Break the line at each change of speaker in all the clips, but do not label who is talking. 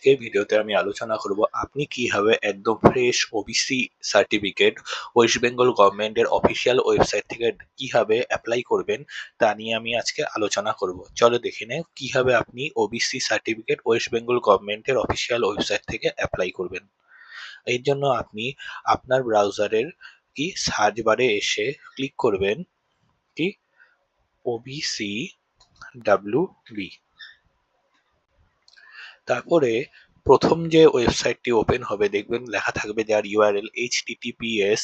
আজকের ভিডিওতে আমি আলোচনা করব আপনি কিভাবে একদম fresh OBC certificate West Bengal গভর্নমেন্টের অফিসিয়াল ওয়েবসাইট থেকে কিভাবে অ্যাপ্লাই করবেন তা নিয়ে আমি আজকে আলোচনা করব। চলো দেখে নেই কিভাবে আপনি ওবিসি সার্টিফিকেট ওয়েস্ট বেঙ্গল গভর্নমেন্টের অফিসিয়াল ওয়েবসাইট থেকে অ্যাপ্লাই করবেন। এর জন্য আপনি আপনার ব্রাউজারের সার্চ বারে এসে ক্লিক করবেন ওবিসি ডাব্লিউবি। তারপরে প্রথম যে ওয়েবসাইটটি ওপেন হবে দেখবেন লেখা থাকবে যার URL https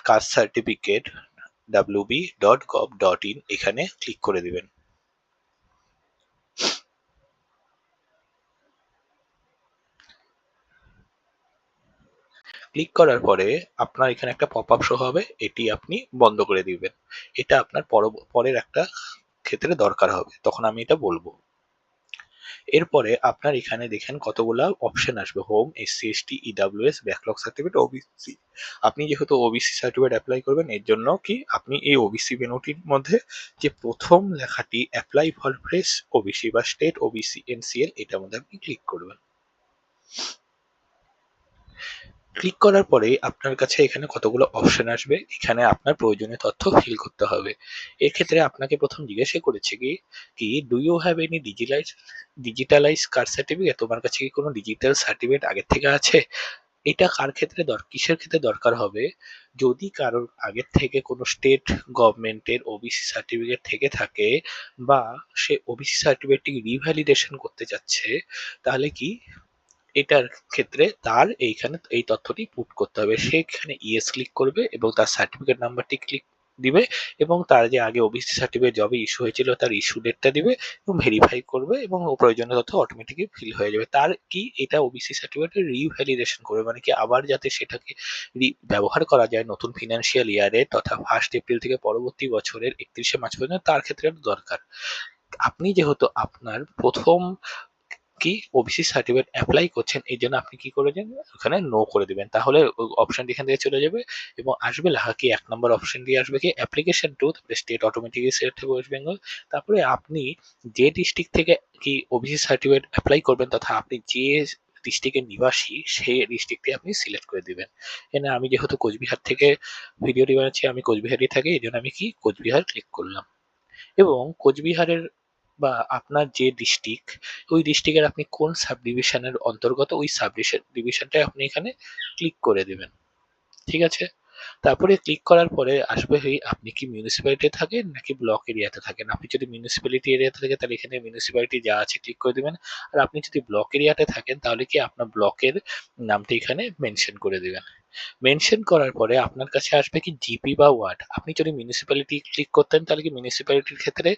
caste certificate wb.gov.in। এখানে ক্লিক করে দিবেন। ক্লিক করার পরে আপনার এখানে একটা পপ আপ শো হবে, এটি আপনি বন্ধ করে দিবেন। এটা আপনার পরের একটা ক্ষেত্রে দরকার হবে, তখন আমি এটা বলবো। এরপরে আপনার এখানে দেখেন কতগুলা অপশন আসবে, home, SC ST, EWS, backlog certificate, OBC. আপনি যেহেতু ওবিসি সার্টিফিকেট অ্যাপ্লাই করবেন এর জন্য আপনি এই ওবিসি মেনুটির মধ্যে যে প্রথম লেখাটি অ্যাপ্লাই ফর ফ্রেশ ওবিসি বা স্টেট ওবিসি এনসিএল এটার মধ্যে আপনি ক্লিক করবেন। ক্লিক করার পরে আপনার কাছে এখানে কতগুলো অপশন আসবে, এখানে আপনার প্রয়োজনীয় তথ্য ফিল করতে হবে। এক্ষেত্রে আপনাকে প্রথম জিজ্ঞাসা করেছে কি do you have any digitalize caste certificate, তোমার কাছে কি কোনো ডিজিটাল সার্টিফিকেট আগের থেকে আছে। এটা কার ক্ষেত্রে কিসের ক্ষেত্রে দরকার হবে, যদি কারোর আগের থেকে কোনো স্টেট গভর্নমেন্টের ওবিসি সার্টিফিকেট থেকে থাকে বা সে ওবিসি সার্টিফিকেটটি রিভ্যালিডেশন করতে চাচ্ছে, তাহলে এটার ক্ষেত্রে তার এইখানে এই তথ্যটি পুট করতে হবে। সেখানে ইয়েস ক্লিক করবে এবং তার সার্টিফিকেট নাম্বারটি ক্লিক দিবে এবং তার যে আগে ওবিসি সার্টিফিকেট যবে ইস্যু হয়েছিল তার ইস্যু ডেটটা দিবে এবং ভেরিফাই করবে এবং প্রয়োজনীয় তথ্য অটোমেটিকলি ফিল হয়ে যাবে। তার এটা ওবিসি সার্টিফিকেটের রিভ্যালিডেশন করবে, মানে আবার যাতে সেটাকে ব্যবহার করা যায় নতুন ফিনান্সিয়াল ইয়ারে তথা 1 এপ্রিল থেকে পরবর্তী বছরের 31 মার্চ পর্যন্ত, তার ক্ষেত্রে দরকার। আপনি যেহেতু আপনার প্রথম ওবিসি সার্টিফিকেট অ্যাপ্লাই করছেন এই জন্য আপনি কি করে দেন, ওখানে নো করে দিবেন, তাহলে অপশনটি এখান থেকে চলে যাবে এবং আসবে লেখা 1 নম্বর অপশন দিয়ে আসবে অ্যাপ্লিকেশন টু, তারপরে স্টেট অটোমেটিকলি সিলেক্ট হবে ওয়েস্ট বেঙ্গল। তারপরে আপনি যে ডিস্ট্রিক্ট থেকে ওবিসি সার্টিফিকেট অ্যাপ্লাই করবেন তথা আপনি যে ডিস্ট্রিক্টের নিবাসী সেই ডিস্ট্রিক্টে আপনি সিলেক্ট করে দিবেন। এখানে আমি যেহেতু কোচবিহার থেকে ভিডিওটি বানাচ্ছি, আমি কোচবিহারই থাকি, এই জন্য আমি কোচবিহার ক্লিক করলাম এবং কোচবিহারের বা আপনার যে ডিস্ট্রিক্ট ওই ডিস্ট্রিক্টের আপনি কোন সাব ডিভিশনের অন্তর্গত ওই সাব ডিভিশনটাই আপনি এখানে ক্লিক করে দেবেন। ঠিক আছে, তারপরে ক্লিক করার পরে আসবে আপনি কি মিউনিসিপ্যালিটি থাকেন নাকি ব্লক এরিয়াতে থাকেন। আপনি যদি মিউনিসিপ্যালিটি এরিয়াতে থাকেন তাহলে এখানে মিউনিসিপ্যালিটি যা আছে ক্লিক করে দিবেন, আর আপনি যদি ব্লক এরিয়াতে থাকেন তাহলে আপনার ব্লকের নামটি এখানে মেনশন করে দিবেন। মেনশন করার পরে আপনার কাছে আসবে জিপি বা ওয়ার্ড। আপনি যদি মিউনিসিপ্যালিটি ক্লিক করতেন তাহলে মিউনিসিপ্যালিটির ক্ষেত্রে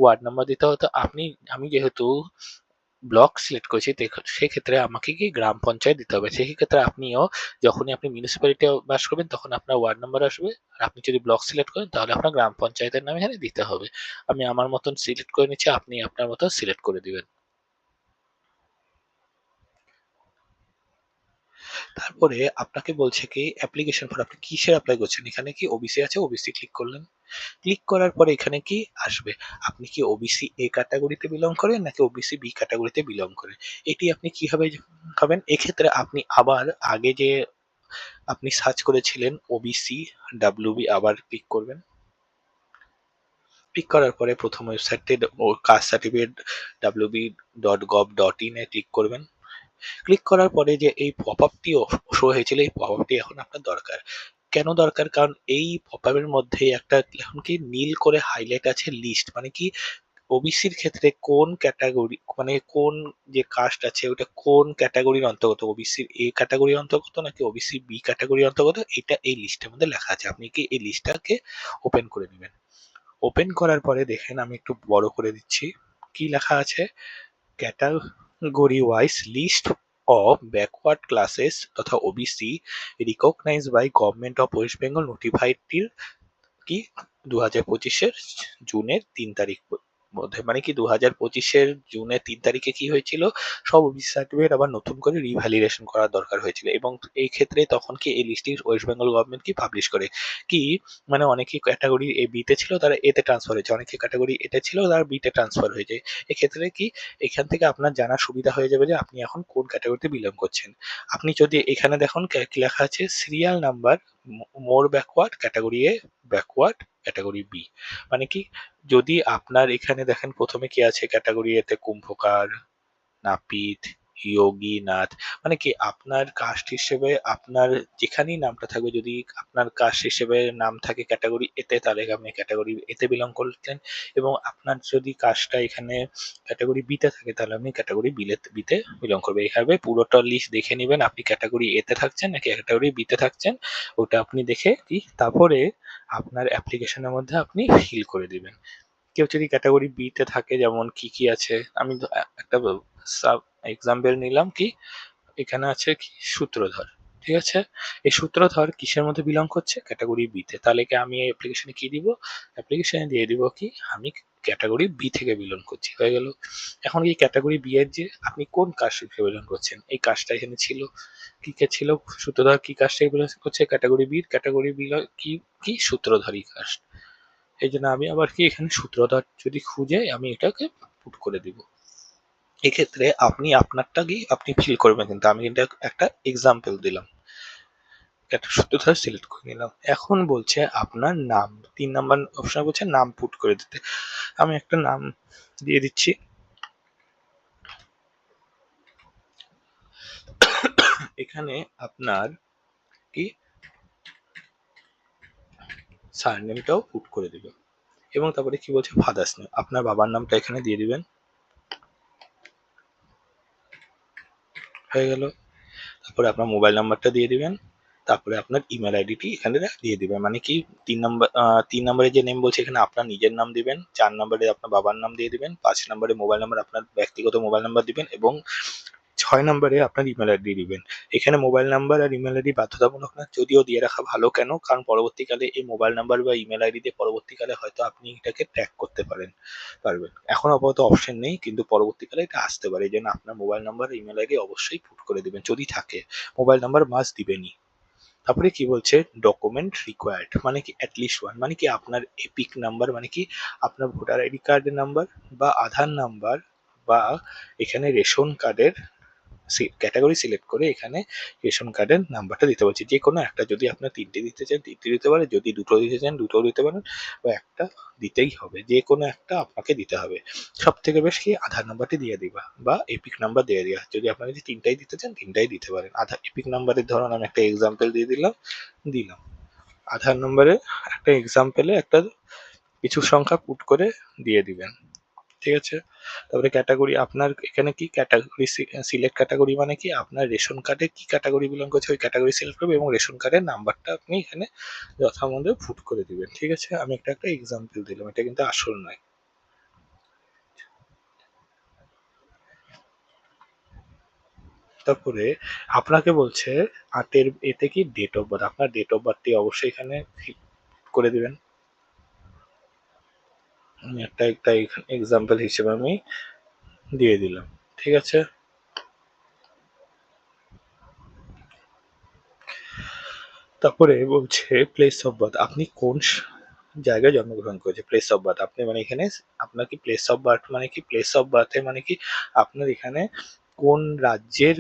ওয়ার্ড নাম্বার দিতে হতো। আমি যেহেতু ব্লক সিলেক্ট করেছি সেক্ষেত্রে আমাকে গ্রাম পঞ্চায়েত দিতে হবে। সেই ক্ষেত্রে আপনিও যখনই আপনি মিউনিসিপ্যালিটি বাস করবেন তখন আপনার ওয়ার্ড নাম্বার আসবে, আর আপনি যদি ব্লক সিলেক্ট করেন তাহলে আপনার গ্রাম পঞ্চায়েতের নাম এখানে দিতে হবে। আমি আমার মতন সিলেক্ট করে নিচ্ছি, আপনি আপনার মতন সিলেক্ট করে দিবেন। তারপরে আপনাকে বলছে অ্যাপ্লিকেশন ফর, আপনি কিসের অ্যাপ্লাই করছেন, এখানে ওবিসি আছে, ওবিসি ক্লিক করলেন। ক্লিক করার পরে এখানে আসবে, আপনি ওবিসি এ ক্যাটাগরিতে বিলং করেন নাকি ওবিসি বি ক্যাটাগরিতে বিলং করেন। এটি আপনি কিভাবে হবেন, এক্ষেত্রে আপনি আবার আগে যে আপনি সার্চ করেছিলেন ওবিসি ডাব্লিউবি আবার ক্লিক করবেন। ক্লিক করার পরে প্রথম ওয়েবসাইটটি কাস্ট সার্টিফিকেট wb.gov.in এ ক্লিক করবেন। ক্লিক করার পরে যে এই পপআপটি শো হয়েছিল এই পপআপটি এখন আপনার দরকার। কেন দরকার, কারণ এই পপআপের মধ্যে একটা এখন নীল করে হাইলাইট আছে লিস্ট, মানে ওবিসির ক্ষেত্রে কোন ক্যাটাগরি, মানে কোন যে কাস্ট আছে ওটা কোন ক্যাটাগরির অন্তর্গত, ওবিসির এ ক্যাটাগরির অন্তর্গত নাকি ওবিসি বি ক্যাটাগরির অন্তর্গত, এটা এই লিস্টের মধ্যে লেখা আছে। আপনি এই লিস্টটাকে ওপেন করে নেবেন। ওপেন করার পরে দেখেন আমি একটু বড় করে দিচ্ছি, কি লেখা আছে, category wise list of backward classes তথা OBC recognized by government of West Bengal নোটিফাইডটির 2025-এর জুনের 3 তারিখ মধ্যে, মানে কি 2025-এর জুনের 3 তারিখে কি হয়েছিল, সব ওবিসি সার্টিফিকেট আবার নতুন করে রিভ্যালিডেশন করার দরকার হয়েছিল, এবং এই ক্ষেত্রে তখন কি এই লিস্টটি ওয়েস্ট বেঙ্গল গভর্নমেন্ট কি পাবলিশ করে কি, মানে অনেকে ক্যাটাগরি এ বি তে ছিল তারা এ তে ট্রান্সফার হয়েছে, অনেকে ক্যাটাগরি এ তে ছিল তারা বি তে ট্রান্সফার হয়েছে। এক্ষেত্রে কি এখান থেকে আপনার জানার সুবিধা হয়ে যাবে যে আপনি এখন কোন ক্যাটাগরিতে বিলং করছেন। আপনি যদি এখানে দেখুন কি লেখা আছে, serial number more backward, category A backward, category B, মানে কি যদি আপনার এখানে দেখেন প্রথমে কি আছে, ক্যাটাগরি এতে কুম্ভকার, নাপিত, যোগীনাথ, মানে কি আপনার কাস্ট হিসেবে আপনার যেখানেই নামটা থাকবে, যদি আপনার কাস্ট হিসেবে নাম থাকে ক্যাটাগরি এতে, তাহলে আপনি ক্যাটাগরি এতে বিলং করতেন, এবং আপনার যদি কাস্টটা এখানে ক্যাটাগরি বিতে থাকে তাহলে আপনি ক্যাটাগরি বিতে বিলং করবে। এইভাবে পুরোটা লিস্ট দেখে নেবেন আপনি ক্যাটাগরি এতে থাকছেন নাকি ক্যাটাগরি বিতে থাকছেন, ওটা আপনি দেখে কি তারপরে আপনার অ্যাপ্লিকেশনের মধ্যে আপনি ফিল করে দিবেন। কেউ যদি ক্যাটাগরি বি তে থাকে, যেমন কি কি আছে, আমি একটা সাব এক্সাম্পল নিলাম, কি এখানে আছে কি সূত্রধর, ঠিক আছে, এই সূত্রধর কিসের মধ্যে বিলং করছে, ক্যাটাগরি বি তে, তাহলে কি আমি এই অ্যাপ্লিকেশনে কি দিব, অ্যাপ্লিকেশনে দিয়ে দিব কি আমি ক্যাটাগরি বি থেকে বিলং করছি, হয়ে গেল। এখন এই ক্যাটাগরি বি এর যে আপনি কোন কাস্ট থেকে বিলং করছেন, এই কাস্টটা এখানে ছিল, কি কে ছিল, সূত্রধর কি কাস্ট থেকে বিলং করছে, ক্যাটাগরি বি, ক্যাটাগরি বি কি কি সূত্রধরই কাস্ট, এই জন্য আমি আবার কি এখানে সূত্রধর যদি খুঁজে আমি এটাকে পুট করে দিব। এক্ষেত্রে আপনি আপনারটা কি আপনি ফিল করবেন, কিন্তু আমি এটা একটা এক্সাম্পল দিলাম, একটা সূত্রধর সিলেক্ট করে নিলাম। এখন বলছে আপনার নাম, 3 নাম্বার অপশন বলছে নাম পুট করে দিতে, আমি একটা নাম দিয়ে দিচ্ছি, এখানে আপনার কি সারনেমটাও পুট করে দিবেন, এবং তারপরে কি বলছে ফাদার্স নেম, আপনার বাবার নামটা এখানে দিয়ে দিবেন, হয়ে গেল। তারপরে আপনার মোবাইল নাম্বারটা দিয়ে দিবেন, তারপরে আপনার ইমেল আইডিটি এখানে দিয়ে দিবেন, মানে কি 3 নাম্বারে যে নেম বলছে এখানে আপনার নিজের নাম দিবেন, 4 নাম্বারে আপনার বাবার নাম দিয়ে দিবেন, 5 নাম্বারে মোবাইল নাম্বার আপনার ব্যক্তিগত মোবাইল নাম্বার দিবেন, এবং 6 নাম্বারে আপনার ইমেল আইডি দিবেন। এখানে মোবাইল নাম্বার আর ইমেল আইডি বাধ্যতামূলক না, যদিও দিয়ে রাখা ভালো, কেন, কারণ পরবর্তীকালে এই মোবাইল নাম্বার বা ইমেল আইডি দিয়ে পরবর্তীকালে হয়তো আপনি এটাকে ট্র্যাক করতে পারবেন। এখন আপাতত অপশন নেই, কিন্তু পরবর্তীকালে এটা আসতে পারে, এই জন্য আপনার মোবাইল নাম্বার ইমেল আইডি অবশ্যই পুট করে দিবেন, যদি থাকে মোবাইল নাম্বার মাস্ট দিবেনই। তারপরে কি বলছে ডকুমেন্ট রিকোয়ার্ড, মানে কি অ্যাটলিস্ট ওয়ান, মানে কি আপনার এপিক নাম্বার, মানে কি আপনার ভোটার আইডি কার্ডের নাম্বার বা আধার নাম্বার, বা এখানে রেশন কার্ডের ক্যাটাগরি সিলেক্ট করে এখানে রেশন কার্ডের নাম্বারটা দিতে বলছি, যে কোনো একটা, যদি আপনার 3টে দিতে চান 3টে দিতে পারে, যদি 2টো দিতে চান 2টোও দিতে পারেন, বা একটা দিতেই হবে, যে কোনো একটা আপনাকে দিতে হবে। সব থেকে বেশ কি আধার নাম্বারটি দিয়ে দিবা, বা এপিক নাম্বার দিয়ে দিবা, যদি আপনারা যদি 3টাই দিতে চান 3টাই দিতে পারেন। আধার এপিক নাম্বারের ধরুন আমি একটা এক্সাম্পল দিয়ে দিলাম আধার নম্বরে একটা এক্সাম্পলে একটা কিছু সংখ্যা পুট করে দিয়ে দিবেন, ঠিক আছে। তারপরে ক্যাটাগরি আপনার এখানে কি ক্যাটাগরি সিলেক্ট ক্যাটাগরি, মানে কি আপনার রেশন কার্ডে কি ক্যাটাগরি বিলং করছে ওই ক্যাটাগরি সিলেক্ট করবে, এবং রেশন কার্ডের নাম্বারটা আপনি এখানে যথামধ্যে পুট করে দিবেন, ঠিক আছে। আমি একটা এক্সাম্পল দিলাম, এটা কিন্তু আসল নয়। তারপরে আপনাকে বলছে আটের এতে কি ডেট অফ বার্থ, আপনার ডেট অফ বার্থটি অবশ্যই এখানে করে দিবেন। আমি একটা এক্সাম্পল হিসেবে আমি দিয়ে দিলাম, ঠিক আছে। তারপরে বলছে প্লেস অফ বার্থ, আপনি কোন জায়গায় জন্মগ্রহণ করেছে, প্লেস অফ বার্থ আপনি, মানে এখানে আপনার কি প্লেস অফ বার্থ, মানে কি প্লেস অফ বার্থে মানে কি আপনার এখানে কোন রাজ্যের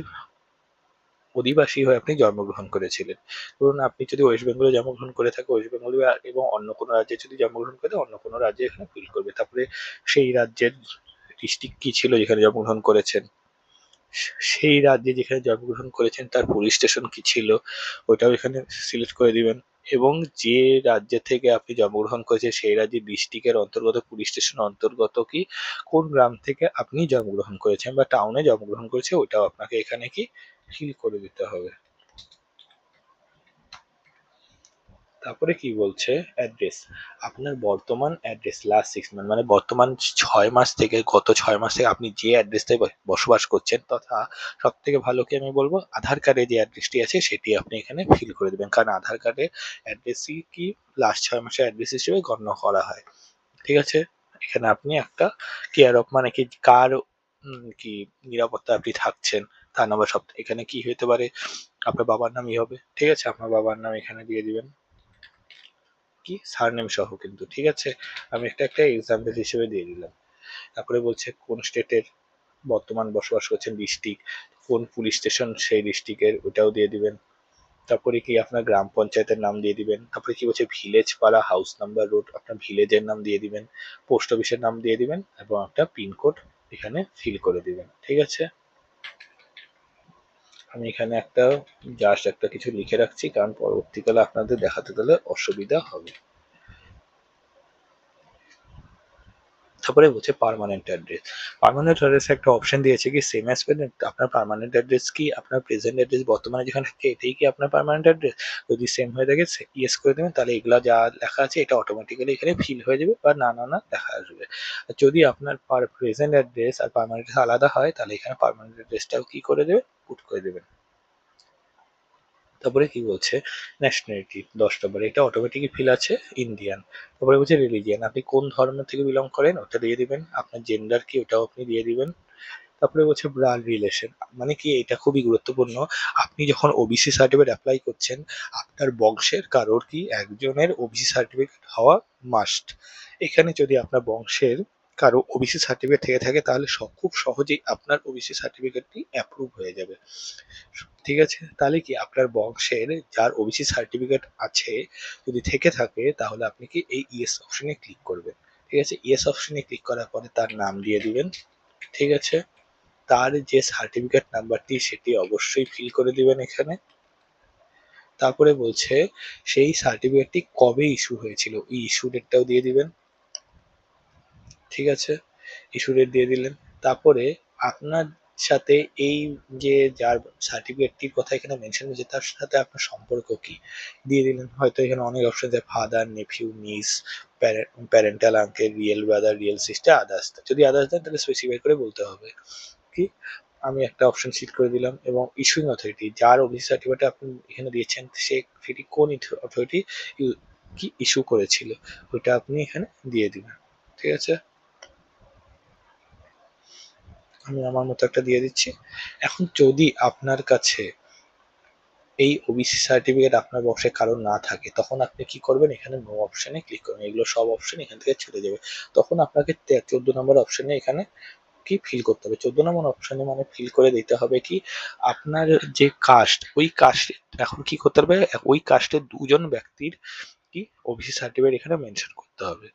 অধিবাসী হয়ে আপনি জন্মগ্রহণ করেছিলেন। ধরুন আপনি যদি ওয়েস্ট বেঙ্গলে জন্মগ্রহণ করে থাকে ওয়েস্ট বেঙ্গল, এবং অন্য কোনো রাজ্যে যদি জন্মগ্রহণ করে অন্য কোনো রাজ্যে এখানে ফিল করবে। তারপরে সেই রাজ্যের ডিস্ট্রিক্ট কি ছিল যেখানে জন্মগ্রহণ করেছেন, সেই রাজ্যে যেখানে জন্মগ্রহণ করেছেন তার পুলিশ স্টেশন কি ছিল ওইটাও এখানে সিলেক্ট করে দিবেন, এবং যে রাজ্য থেকে আপনি জন্মগ্রহণ করেছেন সেই রাজ্যের ডিস্ট্রিক্টের অন্তর্গত পুলিশ স্টেশন অন্তর্গত কি কোন গ্রাম থেকে আপনি জন্মগ্রহণ করেছেন বা টাউনে জন্মগ্রহণ করেছে ওইটাও আপনাকে এখানে কি ফিল করে দিতে হবে। তারপরে কি বলছে অ্যাড্রেস, আপনার বর্তমান অ্যাড্রেস লাস্ট 6 মান্থ, মানে বর্তমান 6 মাস থেকে গত 6 মাস থেকে আপনি যে অ্যাড্রেসটায় বসবাস করছেন, তথা সব থেকে ভালো কি আমি বলবো আধার কার্ডে যে অ্যাড্রেসটি আছে সেটি আপনি এখানে ফিল করে দেবেন, কারণ আধার কার্ডে অ্যাড্রেসই কি লাস্ট 6 মাসের অ্যাড্রেস হিসেবে গণ্য করা হয়, ঠিক আছে। এখানে আপনি একটা কেয়ার অফ মানে কি কার কি নিরাপত্তা আপনি থাকছেন তার নাম্বার সব এখানে কি হতে পারে, আপনার বাবার নামই হবে, ঠিক আছে, আপনার বাবার নাম এখানে দিয়ে দিবেন কি সারনেম সহ কিন্তু, ঠিক আছে। আমি একটা একটা এক্সাম্পল হিসেবে দিয়ে দিলাম। তারপরে বলছে কোন স্টেটের বর্তমান বসবাস করছেন ডিস্ট্রিক্ট, কোন পুলিশ স্টেশন সেই ডিস্ট্রিক্টের ওটাও দিয়ে দিবেন। তারপরে কি আপনার গ্রাম পঞ্চায়েতের নাম দিয়ে দিবেন। তারপরে কি বলছে ভিলেজ পাড়া হাউস নাম্বার রোড আপনার ভিলেজের নাম দিয়ে দিবেন, পোস্ট অফিসের নাম দিয়ে দিবেন এবং একটা পিনকোড এখানে ফিল করে দিবেন, ঠিক আছে। আমি এখানে একটা জাস্ট একটা কিছু লিখে রাখছি কারণ পরবর্তীকালে আপনাদের দেখাতে গেলে অসুবিধা হবে। তারপরে বলছে পার্মানেন্ট অ্যাড্রেস। পার্মানেন্ট অ্যাড্রেস একটা অপশন দিয়েছে কি সেম অ্যাজ আপনার পার্মানেন্ট অ্যাড্রেস কি আপনার প্রেজেন্ট অ্যাড্রেস বর্তমানে যেখানে থাকে এটাই কি আপনার পার্মানেন্ট অ্যাড্রেস। যদি সেম হয়ে থাকে ইয়েস করে দেবেন, তাহলে এগুলা যা লেখা আছে এটা অটোমেটিক্যালি এখানে ফিল হয়ে যাবে বা না না না লেখা আসবে। আর যদি আপনার প্রেজেন্ট অ্যাড্রেস আর পার্মানেন্ট আলাদা হয় তাহলে এখানে পার্মানেন্ট অ্যাড্রেসটাও কি করে দেবে পুট করে দেবেন। তারপরে কি বলছে ন্যাশনালিটি 10 নম্বর এটা অটোমেটিকই ফিল আছে ইন্ডিয়ান। তারপরে বলছে রিলিজিয়ান আপনি কোন ধর্ম থেকে বিলং করেন ওটা দিয়ে দিবেন, আপনার জেন্ডার কি ওটাও আপনি দিয়ে দিবেন। তারপরে বলছে ব্লাড রিলেশন মানে কি এটা খুবই গুরুত্বপূর্ণ। আপনি যখন ওবিসি সার্টিফিকেট অ্যাপ্লাই করছেন আপনার বংশের কারোর কি একজনের ওবিসি সার্টিফিকেট হওয়া মাস্ট। এখানে যদি আপনার বংশের কারো ওবিসি সার্টিফিকেট থেকে থাকে তাহলে খুব সহজেই আপনার ওবিসি সার্টিফিকেটটি অ্যাপ্রুভ হয়ে যাবে, ঠিক আছে। তাহলে কি আপনার বংশের যার ওবিসি সার্টিফিকেট আছে যদি থেকে থাকে তাহলে আপনি কি এই ইয়েস অপশনে ক্লিক করবেন, ঠিক আছে। ইয়েস অপশনে ক্লিক করার পরে তার নাম দিয়ে দিবেন, ঠিক আছে। তার যে সার্টিফিকেট নাম্বারটি সেটি অবশ্যই ফিল করে দিবেন এখানে। তারপরে বলছে সেই সার্টিফিকেটটি কবে ইস্যু হয়েছিল এই ইস্যু ডেটটাও দিয়ে দিবেন, ঠিক আছে। ইস্যু ডেট দিয়ে দিলেন। তারপরে আপনার সাথে এই যে যার সার্টিফিকেটটির কথা এখানে মেনশন হয়েছে তার সাথে আপনার সম্পর্ক কি দিয়ে দিলেন। হয়তো এখানে অনেক অপশন আছে ফাদার নেফিউ নিস parental uncle real brother real sister others, যদি আদার্স দেন তাহলে স্পেসিফাই করে বলতে হবে কি। আমি একটা অপশন সিট করে দিলাম এবং ইস্যুইং অথরিটি যার ওবিসি সার্টিফিকেট আপনি এখানে দিয়েছেন সেটি কোন অথরিটি কি ইস্যু করেছিল ওইটা আপনি এখানে দিয়ে দিবেন, ঠিক আছে। আমি আমার মতো একটা দিয়ে দিচ্ছি। এখন যদি আপনার কাছে এই ওবিসি সার্টিফিকেট আপনার বংশে কারোর না থাকে তখন আপনি কি করবেন এখানে নো অপশনে ক্লিক করবেন, এগুলো সব অপশন এখান থেকে ছুটে যাবে। তখন আপনাকে 14 নম্বর অপশনে এখানে কি ফিল করতে হবে 14 নম্বর অপশনে মানে ফিল করে দিতে হবে কি আপনার যে কাস্ট ওই কাস্ট এখন কি করতে হবে ওই কাস্টের দুজন ব্যক্তির কি ওবিসি সার্টিফিকেট এখানে মেনশন করতে হবে।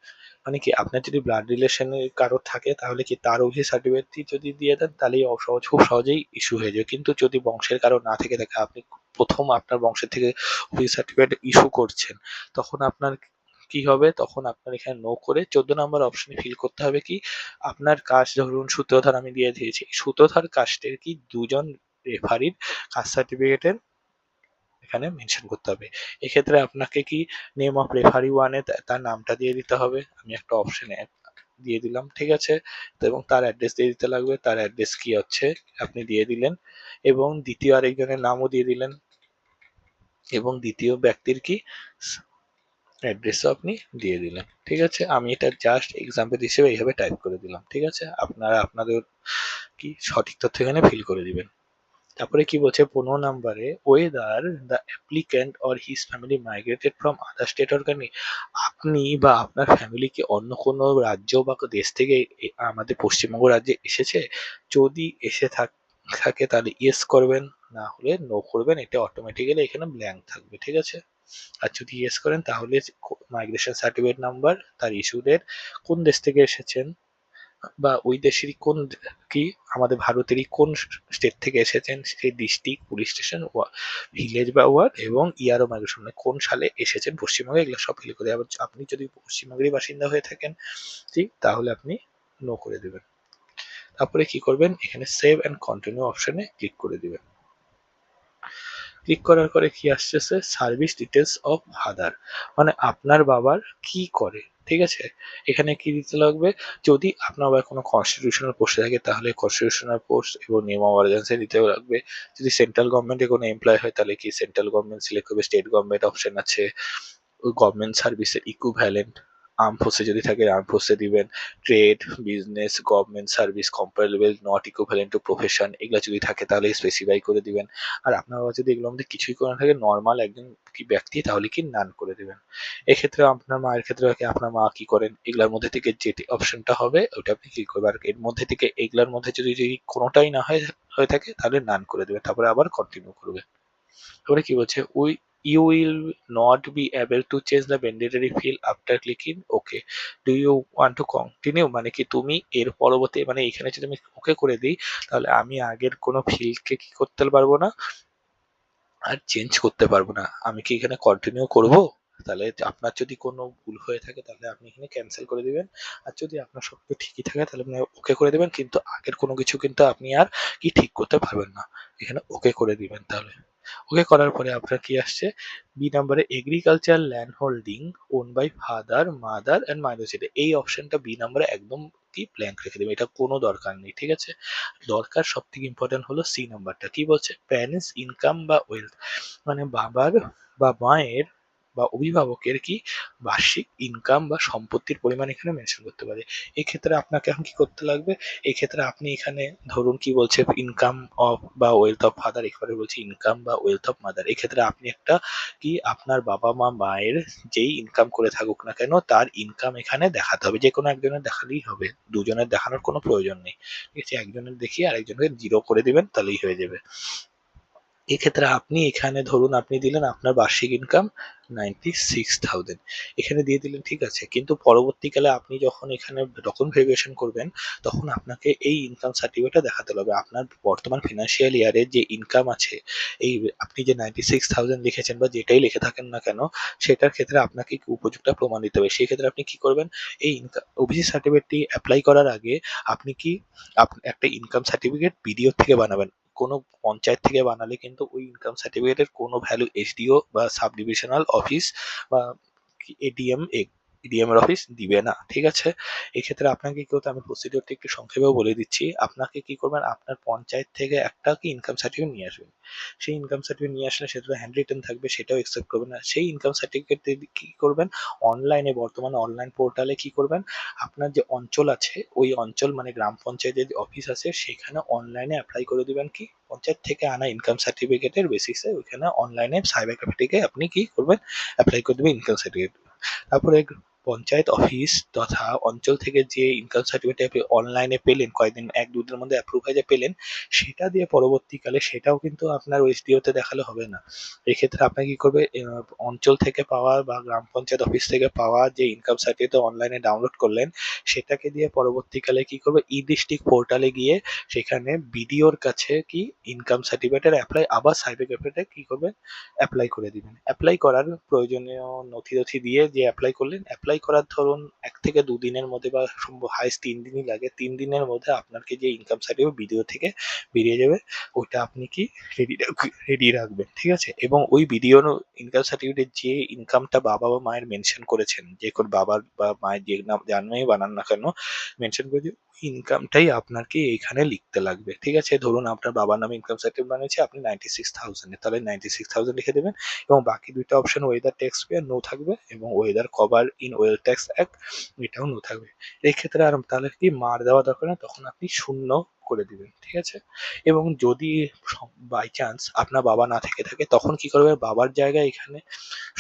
মানে কি আপনার যদি ব্লাড রিলেশনের কারো থাকে তাহলে কি তার ওবিসি সার্টিফিকেটটি যদি দিয়ে দেন তাহলেই খুব সহজেই ইস্যু হয়ে যাবে। কিন্তু যদি বংশের কারো না থেকে থাকে আপনি প্রথম আপনার বংশের থেকে ওবিসি সার্টিফিকেট ইস্যু করছেন তখন আপনার কি হবে তখন আপনার এখানে নো করে 14 নম্বর অপশনে ফিল করতে হবে কি আপনার কাস্ট ধরুন সূত্রধর আমি দিয়ে দিয়েছি সূত্রধর কাস্টের কি দুজন রেফারির কাস্ট সার্টিফিকেটের এখানে মেনশন করতে হবে। এক্ষেত্রে আপনাকে কি নেম অফ রেফারি ওয়ানে তার নামটা দিয়ে দিতে হবে, আমি একটা অপশনে দিয়ে দিলাম, ঠিক আছে। তো এবং তার অ্যাড্রেস দিয়ে দিতে লাগবে, তার অ্যাড্রেস কি হচ্ছে আপনি দিয়ে দিলেন এবং দ্বিতীয় আরেকজনের নামও দিয়ে দিলেন এবং দ্বিতীয় ব্যক্তির কি অ্যাড্রেসও আপনি দিয়ে দিলেন, ঠিক আছে। আমি এটা জাস্ট এক্সাম্পল হিসেবে এইভাবে টাইপ করে দিলাম, ঠিক আছে। আপনারা আপনাদের কি সঠিক তথ্য এখানে ফিল করে দিবেন। তারপরে কি বলছে 15 নম্বরে whether the applicant or his family migrated from other state or country আপনি বা আপনার ফ্যামিলি কি অন্য কোনো রাজ্য বা দেশ থেকে আমাদের পশ্চিমবঙ্গ রাজ্যে এসেছে, যদি এসে থাকে তাহলে ইয়েস করবেন, না হলে নো করবেন, এটা অটোমেটিক্যালি এখানে ব্ল্যাঙ্ক থাকবে, ঠিক আছে। আর যদি ইয়েস করেন তাহলে মাইগ্রেশন সার্টিফিকেট নাম্বার তার ইস্যু ডেট কোন দেশ থেকে এসেছেন বা ওই দেশেরই কোন কি আমাদের ভারতেরই কোন স্টেট থেকে এসেছেন সেই ডিস্ট্রিক্ট পুলিশ স্টেশন ভিলেজ বা ওয়ার্ড এবং ইয়ারও মাইগ্রেশন মানে কোন সালে এসেছেন পশ্চিমবঙ্গে এগুলো সব ফিল করে। আবার আপনি যদি পশ্চিমবঙ্গেরই বাসিন্দা হয়ে থাকেন ঠিক তাহলে আপনি নো করে দেবেন। তারপরে কি করবেন এখানে সেভ অ্যান্ড কন্টিনিউ অপশনে ক্লিক করে দিবেন। ক্লিক করার পরে কি আসতেছে সার্ভিস ডিটেলস অফ ফাদার মানে আপনার বাবার কি করে, ঠিক আছে। এখানে কি দিতে লাগবে যদি আপনার বাবার কোনো কনস্টিটিউশনাল পোস্টে থাকে তাহলে কনস্টিটিউশনাল পোস্ট এবং নেম অফ অর্গানাইজেশন দিতে লাগবে। যদি সেন্ট্রাল গভর্নমেন্টে কোনো এমপ্লয় হয় তাহলে কি সেন্ট্রাল গভর্নমেন্ট সিলেক্ট করবে, স্টেট গভর্নমেন্ট অপশন আছে, গভর্নমেন্ট সার্ভিসের ইকুইভ্যালেন্ট আর্ম ফোর্সে যদি থাকে আর্ম ফোর্সে দিবেন, trade, business, government service, comparable, not equivalent to profession, এগুলো যদি থাকে তাহলে স্পেসিফাই করে দিবেন। আর আপনার বাবা যদি এগুলোর মধ্যে কিছুই করে না থাকে, নর্মাল একজন কি ব্যক্তি, তাহলে কি নান করে দিবেন। এক্ষেত্রে আপনার মায়ের ক্ষেত্রে কি আপনার মা কি করেন, এগুলোর মধ্যে থেকে যেটি অপশনটা হবে ওটা আপনি ক্লিক করবেন। আর এর মধ্যে থেকে এগুলোর মধ্যে যদি কোনোটাই না হয়ে থাকে তাহলে নান করে দেবেন, তারপরে আবার কন্টিনিউ করবেন। তারপরে কি বলছে, you will not be able to change the mandatory field after clicking OK. Do you want to continue, মানে কি তুমি এর পরবর্তী, মানে এখানে যদি আমি ওকে করে দিই তাহলে আমি আগের কোনো ফিল্ডকে কি করতে পারবো না, আর চেঞ্জ করতে পারবো না। আমি কি এখানে কন্টিনিউ করব? তাহলে আপনার যদি কোনো ভুল হয়ে থাকে তাহলে আপনি এখানে ক্যান্সেল করে দিবেন। আর যদি আপনার সবকিছু ঠিকই থাকে তাহলে আপনি ওকে করে দিবেন, কিন্তু আগের কোনো কিছু কিন্তু আপনি আর কি ঠিক করতে পারবেন না। এখানে ওকে করে দিবেন তাহলে। ওকে করার পরে আপনার কি আসছে, বি নাম্বারে agriculture land holding own by father, mother and minority, এই অপশনটা বি নাম্বারে একদম কি ব্ল্যাঙ্ক রেখে দেবে, এটা কোনো দরকার নেই, ঠিক আছে। দরকার সব থেকে ইম্পর্টেন্ট হলো সি নাম্বারটা, কি বলছে, প্যারেন্টস ইনকাম বা ওয়েলথ, মানে বাবার বা মায়ের বা অভিভাবকের কি বার্ষিক ইনকাম বা সম্পত্তির পরিমাণ এখানে মেনশন করতে পারে। এক্ষেত্রে আপনাকে এখন কি করতে লাগবে, এক্ষেত্রে আপনি এখানে ধরুন কি বলছে, ইনকাম অফ বা ওয়েলথ অফ ফাদার, এখানে বলছে ইনকাম বা ওয়েলথ অফ মাদার। এক্ষেত্রে আপনি একটা কি আপনার বাবা মা মায়ের যেই ইনকাম করে থাকুক না কেন তার ইনকাম এখানে দেখাতে হবে, যে কোনো একজনের দেখালেই হবে, দুজনের দেখানোর কোনো প্রয়োজন নেই, ঠিক আছে। একজনের দেখিয়ে আরেকজনকে জিরো করে দিবেন তাহলেই হয়ে যাবে। এক্ষেত্রে আপনি এখানে ধরুন আপনি দিলেন আপনার বার্ষিক ইনকাম 96,000, এখানে দিয়ে দিলেন, ঠিক আছে। কিন্তু পরবর্তীকালে আপনি যখন এখানে যখন ভেরিফিকেশন করবেন তখন আপনাকে এই ইনকাম সার্টিফিকেটটা দেখাতে হবে, আপনার বর্তমান ফিনান্সিয়াল ইয়ারে যে ইনকাম আছে, এই আপনি যে 96,000 লিখেছেন বা যেটাই লিখে থাকেন না কেন, সেটার ক্ষেত্রে আপনাকে উপযুক্ত প্রমাণ দিতে হবে। সেই ক্ষেত্রে আপনি কি করবেন, এই ইনকাম ওবিসি সার্টিফিকেটটি অ্যাপ্লাই করার আগে আপনি কি একটা ইনকাম সার্টিফিকেট বিডিও থেকে বানাবেন। কোনো পঞ্চায়েত থেকে বানালে কিন্তু ওই ইনকাম সার্টিফিকেটের কোনো ভ্যালু এসডিও বা সাব ডিভিশনাল অফিস বা এডিএম এডিএম এর অফিস দিবে না, ঠিক আছে। এক্ষেত্রে আপনাকে কি করতে, আমি প্রসিডিওরটা একটু সংক্ষেপেও বলে দিচ্ছি। আপনাকে কি করবেন, আপনার পঞ্চায়েত থেকে একটা কি ইনকাম সার্টিফিকেট নিয়ে আসবেন। সেই ইনকাম সার্টিফিকেট নিয়ে আসলে সেটা হ্যান্ড রিটেন থাকবে, সেটাও একসেপ্ট করবেন না। সেই ইনকাম সার্টিফিকেট কি করবেন, অনলাইনে বর্তমানে অনলাইন পোর্টালে কি করবেন, আপনার যে অঞ্চল আছে ওই অঞ্চল মানে গ্রাম পঞ্চায়েতের যে অফিস আছে সেখানে অনলাইনে অ্যাপ্লাই করে দিবেন, কি পঞ্চায়েত থেকে আনা ইনকাম সার্টিফিকেটের বেসিসে ওইখানে অনলাইনে সাইবার ক্যাফে থেকে আপনি কি করবেন, অ্যাপ্লাই করে দেবেন ইনকাম সার্টিফিকেট। তারপরে পঞ্চায়েত অফিস তথা অঞ্চল থেকে যে ইনকাম সার্টিফিকেট আপনি অনলাইনে পেলেন, কয়েকদিন এক দুদিনের মধ্যে অ্যাপ্রুভ হয়ে যে পেলেন, সেটা দিয়ে পরবর্তীকালে সেটাও কিন্তু আপনার এসডিওতে দেখালে হবে না। এক্ষেত্রে আপনাকে কি করবে, অঞ্চল থেকে পাওয়া বা গ্রাম পঞ্চায়েত অফিস থেকে পাওয়া যে ইনকাম সার্টিফিকেট অনলাইনে ডাউনলোড করলেন, সেটাকে দিয়ে পরবর্তীকালে কি করবে, ই ডিস্ট্রিক্ট পোর্টালে গিয়ে সেখানে বিডিওর কাছে কি ইনকাম সার্টিফিকেটের অ্যাপ্লাই আবার সাইবার ক্যাফেতে কি করবেন, অ্যাপ্লাই করে দিবেন। অ্যাপ্লাই করার প্রয়োজনীয় নথি দিয়ে যে অ্যাপ্লাই করলেন, অ্যাপ্লাই করার ধরুন ১ থেকে ২ দিনের মধ্যে বা হাইয়েস্ট ৩ দিনই লাগে। ৩ দিনের মধ্যে আপনাকে যে ইনকাম সার্টিফিকেট বিডিও থেকে বেরিয়ে যাবে, ওইটা আপনি কি রেডি রাখবেন, ঠিক আছে? এবং ওই বিডিওর ইনকাম সার্টিফিকেটের যে ইনকামটা বাবা বা মায়ের মেনশন করেছেন, যে কোন বাবার বা মায়ের যে নাম যার নামেই বানান না কেন, মেনশন করে যে ওই ইনকামটাই আপনাকে এইখানে লিখতে লাগবে, ঠিক আছে? ধরুন আপনার বাবার নামে ইনকাম সার্টিফিকেট বানিয়েছে আপনি 96,000 এর, তাহলে 96,000 লিখে দেবেন এবং বাকি ২ টা option whether tax payer no থাকবে এবং whether cover in wealth tax act এটাও নো থাকবে। এক্ষেত্রে আর তাহলে কি মার দেওয়া দরকার না, তখন আপনি ০ করে দিবেন, ঠিক আছে? এবং যদি বাই চান্স আপনার বাবা না থেকে থাকে তখন কি করবে, বাবার জায়গায় এখানে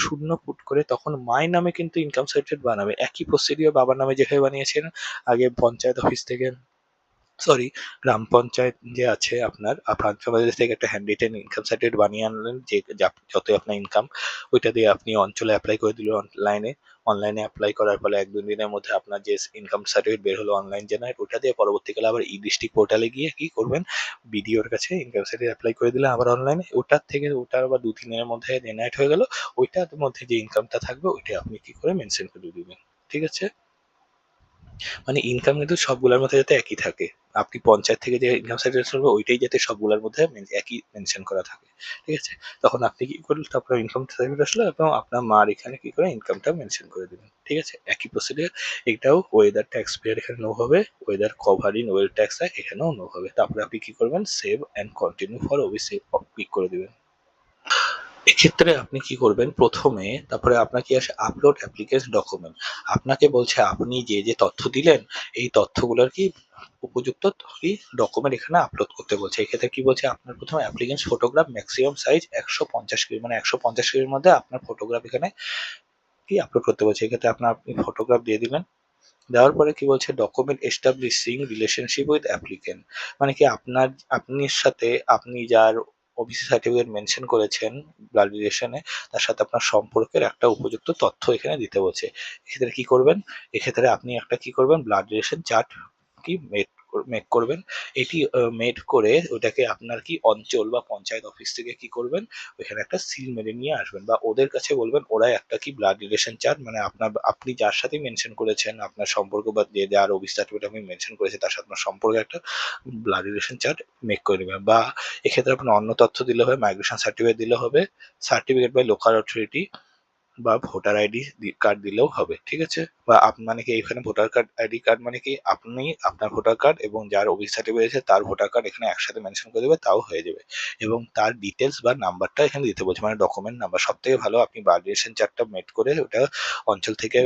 ০ পুট করে তখন মায়ের নামে কিন্তু ইনকাম সার্টিফিকেট বানাবে। একই প্রসিডিওর বাবার নামে যেভাবে বানিয়েছেন আগে পঞ্চায়েত অফিস থেকে, সরি, গ্রাম পঞ্চায়েত যে আছে আপনার পঞ্চায়েত থেকে একটা হ্যান্ড রিটেন ইনকাম সার্টিফিকেট বানিয়ে আনলেন, যে যতই আপনার ইনকাম ওইটা দিয়ে আপনি অঞ্চলে অ্যাপ্লাই করে দিলেন অনলাইনে। অনলাইনে অ্যাপ্লাই করার ফলে ১-২ দিনের মধ্যে আপনার যে ইনকাম সার্টিফিকেট বের হলো অনলাইন জেনারেট, ওটা দিয়ে পরবর্তীকালে আবার ই ডিস্ট্রিক্ট পোর্টালে গিয়ে কি করবেন, বিডিওর কাছে ইনকাম সার্টিফিকেট অ্যাপ্লাই করে দিলেন আবার অনলাইনে। ওটার থেকে ওটার আবার ২-৩ দিনের মধ্যে জেনারেট হয়ে গেল। ওইটার মধ্যে যে ইনকামটা থাকবে ওইটা আপনি কি করে মেনশন করে দিবেন, ঠিক আছে? মানে ইনকাম কিন্তু সবগুলোর মধ্যে যাতে একই থাকে। আপনি পঞ্চায়েত থেকে যে ইনকাম সার্টিফিকেট করবে ওইটাই যাতে সবগুলোর মধ্যে একই মেনশন করা থাকে। ঠিক আছে? তখন আপনি কি করলেন, তারপরে ইনকাম সার্টিফিকেট আসলো এবং আপনার মার এখানে কি করে ইনকামটা মেনশন করে দিবেন। ঠিক আছে? একই প্রসিডিউর, এটাও ওয়েদার ট্যাক্স পেয়ার এখানে নো হবে, weather cover in wealth tax act এখানেও নো হবে। তারপরে আপনি কি করবেন, save and continue for OBC click করে দিবেন। এক্ষেত্রে আপনি কি করবেন, প্রথমে তারপরে আপনার কি আসে আপলোড অ্যাপ্লিকেশন ডকুমেন্ট। আপনাকে বলছে আপনি যে তথ্য দিলেন এই তথ্যগুলোর কি উপযুক্ত কি ডকুমেন্ট এখানে আপলোড করতে বলছে। এক্ষেত্রে কি বলছে, আপনার প্রথমে অ্যাপ্লিকেন্ট ফটোগ্রাফ ম্যাক্সিমাম সাইজ 150 কেবি, মানে 150 কেবির মধ্যে আপনার ফটোগ্রাফ এখানে কি আপলোড করতে বলছে। এক্ষেত্রে আপনি ফটোগ্রাফ দিয়ে দিলেন। দেওয়ার পরে কি বলছে, document establishing relationship with applicant, মানে কি আপনার সাথে আপনি যার ওবিসি সার্টিফিকেট মেনশন করেছেন ব্লাড রিলেশনে, তার সাথে আপনার সম্পর্কের একটা উপযুক্ত তথ্য এখানে দিতে বলছে। এক্ষেত্রে কি করবেন, এক্ষেত্রে আপনি একটা কি করবেন, ব্লাড রিলেশন চার্ট কি মেক করবেন। এটি মেড করে ওটাকে আপনার কি অঞ্চল বা পঞ্চায়েত অফিস থেকে কি করবেন, ওইখানে একটা সিল মেরে নিয়ে আসবেন, বা ওদের কাছে বলবেন ওরা একটা কি ব্লাড রিলেশন চার্ট, মানে আপনি যার সাথে মেনশন করেছেন আপনার সম্পর্ক, বা যে যার অফিস সার্টিফিকেট আপনি মেনশন করেছেন তার সাথে আপনার সম্পর্কে একটা ব্লাড রিলেশন চার্ট মেক করে নেবেন। বা এক্ষেত্রে আপনার অন্য তথ্য দিলে হবে, মাইগ্রেশন সার্টিফিকেট দিলে হবে, সার্টিফিকেট বাই লোকাল অথরিটি বা ভোটার আইডি কার্ড দিলেও হবে, ঠিক আছে। বা মানে কি এখানে ভোটার কার্ড আইডি কার্ড মানে কি আপনি আপনার ভোটার কার্ড এবং যার অফিস সার্টিফিকেট আছে তার ভোটার কার্ড এখানে একসাথে মেনশন করে দেবে, তাও হয়ে যাবে। এবং তার ডিটেলস বা নাম্বারটা এখানে দিতে বলছে, মানে ডকুমেন্ট নাম্বার। সব থেকে ভালো আপনি ব্লাড রিলেশন চার্টটা মেট করে ওটা অঞ্চল থেকে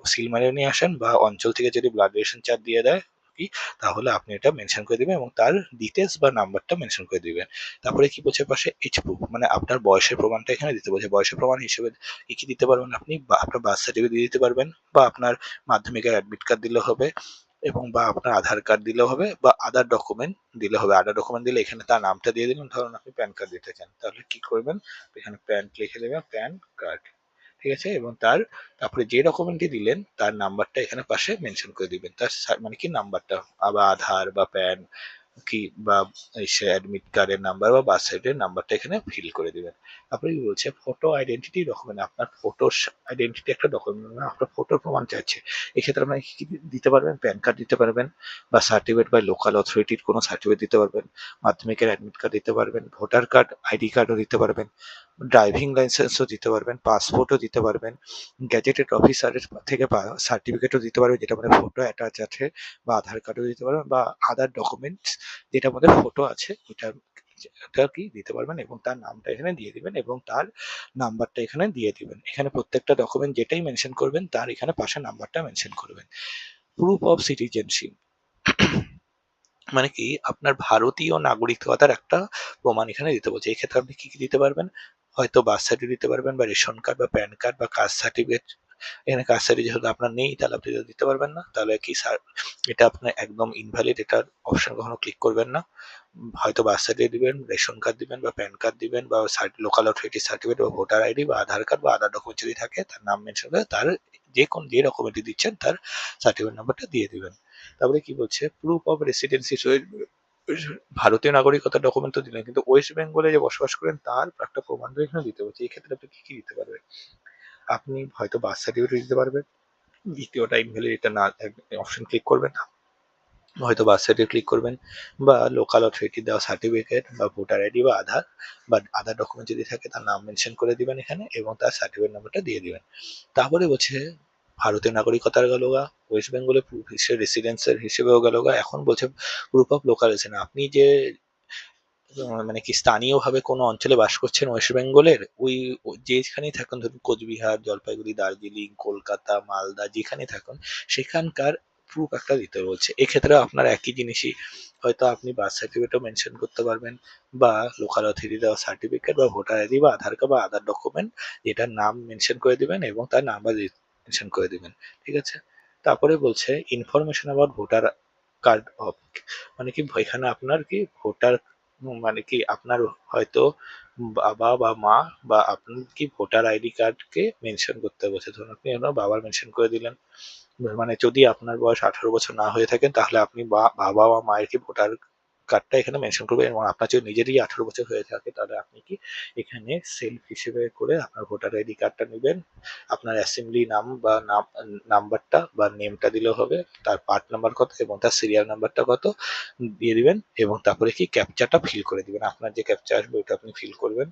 সিল মারে নিয়ে আসেন, বা অঞ্চল থেকে যদি ব্লাড রিলেশন চার্ট দিয়ে দেয় কি, তাহলে আপনি এটা মেনশন করে দিবেন এবং তার ডিটেলস বা নাম্বারটা মেনশন করে দিবেন। তারপরে কি বলছে পাশে এজ প্রুফ, মানে আপনার বয়সের প্রমাণটা এখানে দিতে বলছে। বয়সের প্রমাণ হিসেবে কি কি দিতে পারবেন আপনি, বা আপনার বার্থ সার্টিফিকেট দিয়ে দিতে পারবেন, বা আপনার মাধ্যমিকের অ্যাডমিট কার্ড দিলে হবে, এবং বা আপনার আধার কার্ড দিলেও হবে, বা আদার ডকুমেন্ট দিলে হবে। আদার ডকুমেন্ট দিলে এখানে তার নামটা দিয়ে দিলেন, ধরুন আপনি প্যান কার্ড দিতে চান, তাহলে কি করবেন, এখানে প্যান লিখে দেবেন, প্যান কার্ড, ঠিক আছে। এবং তারপরে যে ডকুমেন্টটি দিলেন তার নাম্বারটা এখানে পাশে মেনশন করে দিবেন, তার মানে কি নাম্বারটা, আবার আধার বা প্যান কি বা সে অ্যাডমিট কার্ডের নাম্বার বা বার্থ সার্টিফিকেটের নাম্বারটা এখানে ফিল করে দিবেন। তারপরে কি বলছে, ফটো আইডেন্টিটি ডকুমেন্ট, আপনার ফটোর আইডেন্টিটি একটা ডকুমেন্ট, মানে আপনার ফটোর প্রমাণ চাইছে। এক্ষেত্রে আপনি কি দিতে পারবেন, প্যান কার্ড দিতে পারবেন, বা সার্টিফিকেট বাই লোকাল অথরিটির কোনো সার্টিফিকেট দিতে পারবেন, মাধ্যমিকের অ্যাডমিট কার্ড দিতে পারবেন, ভোটার কার্ড আইডি কার্ডও দিতে পারবেন, ড্রাইভিং লাইসেন্সও দিতে পারবেন, পাসপোর্টও দিতে পারবেন, গ্যাজেটেড অফিসারের থেকে সার্টিফিকেটও দিতে পারবেন যেটা মানে ফটো অ্যাটাচ আছে, বা আধার কার্ডও দিতে পারবেন, বা আদার ডকুমেন্টস যেটা আমাদের ফটো আছে এটা কি দিতে পারবেন, এবং তার নামটা এখানে দিয়ে দিবেন এবং তার নাম্বারটা এখানে দিয়ে দিবেন। এখানে প্রত্যেকটা ডকুমেন্ট যেটাই মেনশন করবেন তার এখানে পাশে নাম্বারটা মেনশন করবেন। প্রুফ অফ সিটিজেনশিপ, মানে কি আপনার ভারতীয় নাগরিকতার একটা প্রমাণ এখানে দিতে বলছে। এক্ষেত্রে আপনি কি কি দিতে পারবেন, হয়তো বার্থ সার্টিফিকেট দিতে পারবেন, বা রেশন কার্ড বা প্যান কার্ড বা কাস্ট সার্টিফিকেট। এখানে কাস্ট সার্টিফিকেট যেহেতু আপনার নেই তাহলে আপনি দিতে পারবেন না, তাহলে কি স্যার এটা আপনার একদম ইনভ্যালিড, এটার অপশন কখনো ক্লিক করবেন না। হয়তো বার্থ সার্টিফিকেট দিবেন, রেশন কার্ড দিবেন, বা প্যান কার্ড দিবেন, বা লোকাল অথরিটি সার্টিফিকেট বা ভোটার আইডি বা আধার কার্ড বা আদার ডকুমেন্ট যদি থাকে তার নাম মেনশন করে তার যে ডকুমেন্টটি দিচ্ছেন তার সার্টিফিকেট নাম্বারটা দিয়ে দিবেন। তারপরে কি বলছে, প্রুফ অফ রেসিডেন্সি, ভারতীয় নাগরিকতার ডকুমেন্ট তো দিলেন, কিন্তু ওয়েস্ট বেঙ্গলে যে বসবাস করেন তার একটা প্রমাণ তো এখানে দিতে হচ্ছে। এক্ষেত্রে আপনি কি কি দিতে পারবেন, আপনি হয়তো বার্থ সার্টিফিকেট দিতে পারবেন, দ্বিতীয়টা ইনভ্যালিড, এটা না অপশন ক্লিক করবেন না, হয়তো বার্থ সার্টিফিকেট ক্লিক করবেন, বা লোকাল অথরিটি দেওয়া সার্টিফিকেট বা ভোটার আইডি বা আধার, বা আধার ডকুমেন্ট যদি থাকে তার নাম মেনশন করে দিবেন এখানে এবং তার সার্টিফিকেট নাম্বারটা দিয়ে দিবেন। তারপরে বলছে ভারতীয় নাগরিকতার গেল গা, ওয়েস্ট বেঙ্গলে প্রুফ হিসেবে রেসিডেন্সের হিসেবেও গেল গা। এখন বলছে প্রুফ অফ লোকালাইজেশন, আপনি যে মানে কি স্থানীয়ভাবে কোনো অঞ্চলে বাস করছেন ওয়েস্ট বেঙ্গলের, যেখানেই থাকুন, ধরুন কোচবিহার, জলপাইগুড়ি, দার্জিলিং, কলকাতা, মালদা, যেখানে থাকুন সেখানকার প্রুফ একটা দিতে বলছে। এক্ষেত্রে আপনার একই জিনিসই, হয়তো আপনি বার্থ সার্টিফিকেটও মেনশন করতে পারবেন, বা লোকাল অথরিটি দেওয়া সার্টিফিকেট বা ভোটার আইডি বা আধার কার্ড বা আদার ডকুমেন্ট যেটার নাম মেনশন করে দিবেন এবং তার নাম্বার মেনশন করে দিবেন, ঠিক আছে। তারপরে বলছে information about voter card of, মানে কি এখানে আপনার কি ভোটার, মানে কি আপনার হয়তো বাবা বা মা বা আপনি কি ভোটার আইডি কার্ডকে মেনশন করতে বলছে। ধরুন আপনি আপনার বাবার মেনশন করে দিলেন, মানে যদি আপনার বয়স 18 বছর না হয়ে থাকে তাহলে আপনি বাবা বা মায়ের কি ভোটার কার্ডটা এখানে মেনশন করবেন, এবং আপনার যদি নিজেরই 18 বছর হয়ে থাকে তাহলে আপনি কি এখানে সেলফ হিসেবে করে আপনার ভোটার আইডি কার্ডটা নেবেন, আপনার অ্যাসেম্বলি নাম বা নাম্বারটা বা নেমটা দিলেও হবে, তার পার্ট নাম্বার কত এবং তার সিরিয়াল নাম্বারটা কত দিয়ে দিবেন, এবং তারপরে কি ক্যাপচাটা ফিল করে দিবেন, আপনার যে ক্যাপচা আসবে ওটা আপনি ফিল করবেন।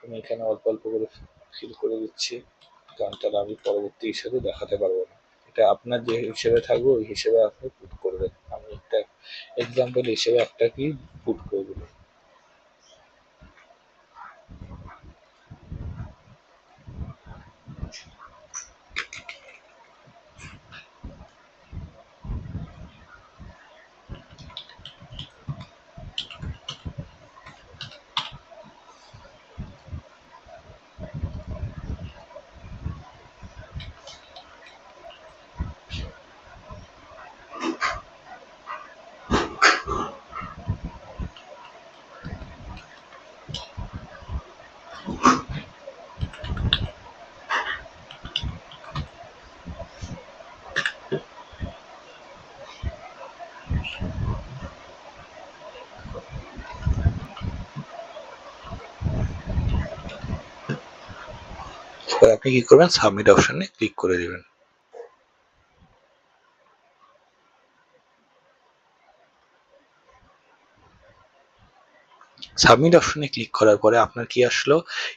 আমি এখানে অল্প অল্প করে ফিল করে দিচ্ছি, কারণ তাহলে আমি পরবর্তী হিসেবে দেখাতে পারবো না। এটা আপনার যে হিসেবে থাকবে ওই হিসেবে আপনি পুট করবেন। এক্সাম্পল হিসেবে একটা কি পুট করে দিল। এবার আপনি কি করবেন, সাবমিট অপশনে ক্লিক করে দিবেন। সাবমিট অপশনে ক্লিক করার পরে আপনার কি আসলো,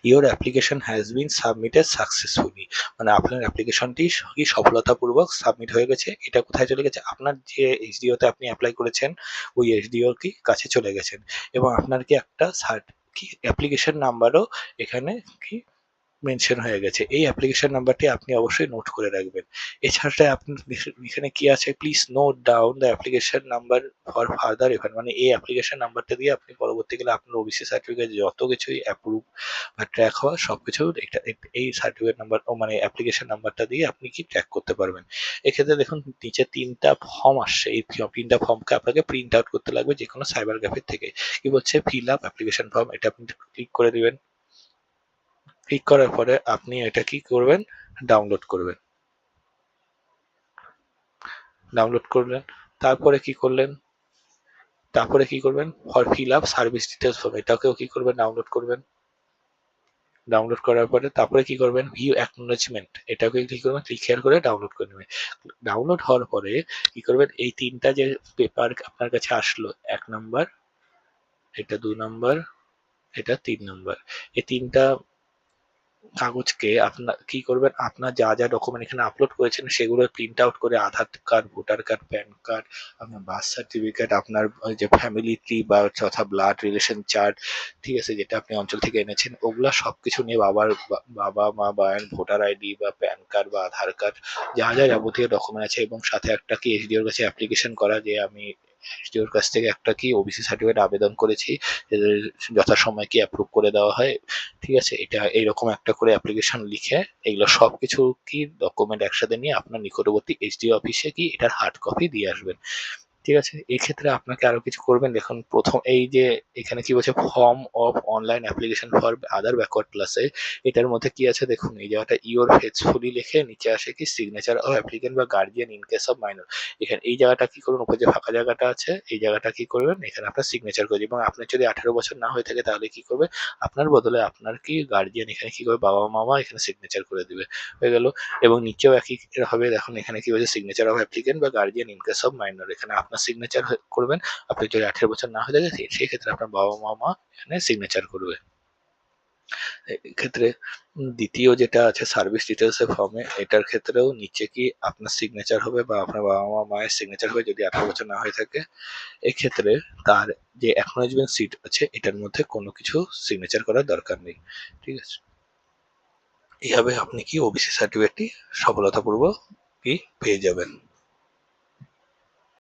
your application has been submitted successfully, মানে আপনার অ্যাপ্লিকেশনটি কি সফলতাপূর্বক সাবমিট হয়ে গেছে। এটা কোথায় চলে গেছে, আপনার যে এইচডিও তে আপনি অ্যাপ্লাই করেছেন ওই এইচডিও কি কাছে চলে গেছেন, এবং আপনার কি একটা কি অ্যাপ্লিকেশন নাম্বারও এখানে কি মেনশন হয়ে গেছে। এই অ্যাপ্লিকেশন নাম্বারটি আপনি অবশ্যই নোট করে রাখবেন। এছাড়া আপনার এখানে কি আছে, please note down the application number for further event, মানে এই অ্যাপ্লিকেশন নাম্বারটা দিয়ে আপনি পরবর্তীকালে আপনার ওবিসি সার্টিফিকেট যত কিছুই অ্যাপ্রুভ বা ট্র্যাক হওয়া সবকিছু এই সার্টিফিকেট নাম্বার ও মানে অ্যাপ্লিকেশন নাম্বারটা দিয়ে আপনি কি ট্র্যাক করতে পারবেন। এক্ষেত্রে দেখুন নিচে ৩টা ফর্ম আসছে, এই ৩টা ফর্মকে আপনাকে প্রিন্ট আউট করতে লাগবে যে কোনো সাইবার ক্যাফে থেকে। কি বলছে, ফিল আপ অ্যাপ্লিকেশন ফর্ম, এটা আপনি ক্লিক করে দিবেন। ক্লিক করার পরে আপনি এটা কি করবেন, ডাউনলোড করবেন। ডাউনলোড করলেন, তারপরে কি করলেন, তারপরে কি করবেন, for fill up service details form, এটাকেও কি করবেন, ডাউনলোড করবেন। ডাউনলোড করার পরে তারপরে কি করবেন, ভিউ অ্যাকনোলেজমেন্ট, এটাকে কি করবেন, ক্লিক হেয়ার করে ডাউনলোড করে নেবেন। ডাউনলোড হওয়ার পরে কি করবেন, এই ৩টা যে পেপার আপনার কাছে আসলো, ১ নাম্বার, এটা ২ নাম্বার, এটা ৩ নাম্বার, এই ৩টা কাগজকে আপনার কি করবেন, আপনার যা যা ডকুমেন্ট এখানে আপলোড করেছেন সেগুলো প্রিন্ট আউট করে Aadhaar card, voter card, PAN card, আপনার বার্থ সার্টিফিকেট, আপনার ওই যে ফ্যামিলি ট্রি বা তথা ব্লাড রিলেশন চার্ট, ঠিক আছে, যেটা আপনি অঞ্চল থেকে এনেছেন, ওগুলা সবকিছু নিয়ে বাবা মা বা ভোটার আইডি বা প্যান কার্ড বা আধার কার্ড, যা যা যাবতীয় ডকুমেন্ট আছে, এবং সাথে একটা কি এইচডিওর কাছে অ্যাপ্লিকেশন করা যে আমি এইচডিওর কাছ থেকে একটা কি ওবিসি সার্টিফিকেট আবেদন করেছি, যথাসময়ে কি অ্যাপ্রুভ করে দেওয়া হয়, ঠিক আছে, এটা এইরকম একটা করে অ্যাপ্লিকেশন লিখে এগুলো সবকিছু কি ডকুমেন্ট একসাথে নিয়ে আপনার নিকটবর্তী এইচডিও অফিসে কি এটার হার্ড কপি দিয়ে আসবেন। ঠিক আছে, এই ক্ষেত্রে আপনাকে আরো কিছু করবেন, দেখুন প্রথম এই যে এখানে কি বলছে, form of online application for other backward ক্লাসে, এটার মধ্যে কি আছে দেখুন, এই জায়গাটা ইওর ফেথফুলি লিখে নিচে আসে কি সিগনেচার অফ অ্যাপ্লিকেন্ট বা guardian in case of minor, এখানে এই জায়গাটা কি করবেন, উপরে যে ফাঁকা জায়গাটা আছে এই জায়গাটা কি করবেন, এখানে আপনার সিগনেচার করবেন, এবং আপনার যদি 18 বছর না হয়ে থাকে তাহলে কি করবে, আপনার বদলে আপনার কি গার্ডিয়ান এখানে কি করবে, বাবা মামা এখানে সিগনেচার করে দিবে, হয়ে গেল। এবং নিচেও একই হবে, দেখুন এখানে কি বলছে, সিগনেচার অফ অ্যাপ্লিকেন্ট বা guardian in case of minor, এখানে আপনার সিগনেচার করবেন, আপনি যদি 18 বছর না হয়ে থাকে সেই ক্ষেত্রে আপনার বাবা মা এখানে সিগনেচার করবে। এক্ষেত্রে দ্বিতীয় যেটা আছে সার্ভিস ডিটেলস এর ফর্মে, এটার ক্ষেত্রেও নিচে কি আপনার সিগনেচার হবে বা আপনার বাবা মা মায়ের সিগনেচার হবে যদি 18 বছর না হয়ে থাকে। এক্ষেত্রে তার যে অ্যাকনোলেজমেন্ট সিট আছে এটার মধ্যে কোনো কিছু সিগনেচার করার দরকার নেই, ঠিক আছে। এইভাবে আপনি কি ওবিসি সার্টিফিকেটটি সফলতাপূর্বক কি পেয়ে যাবেন।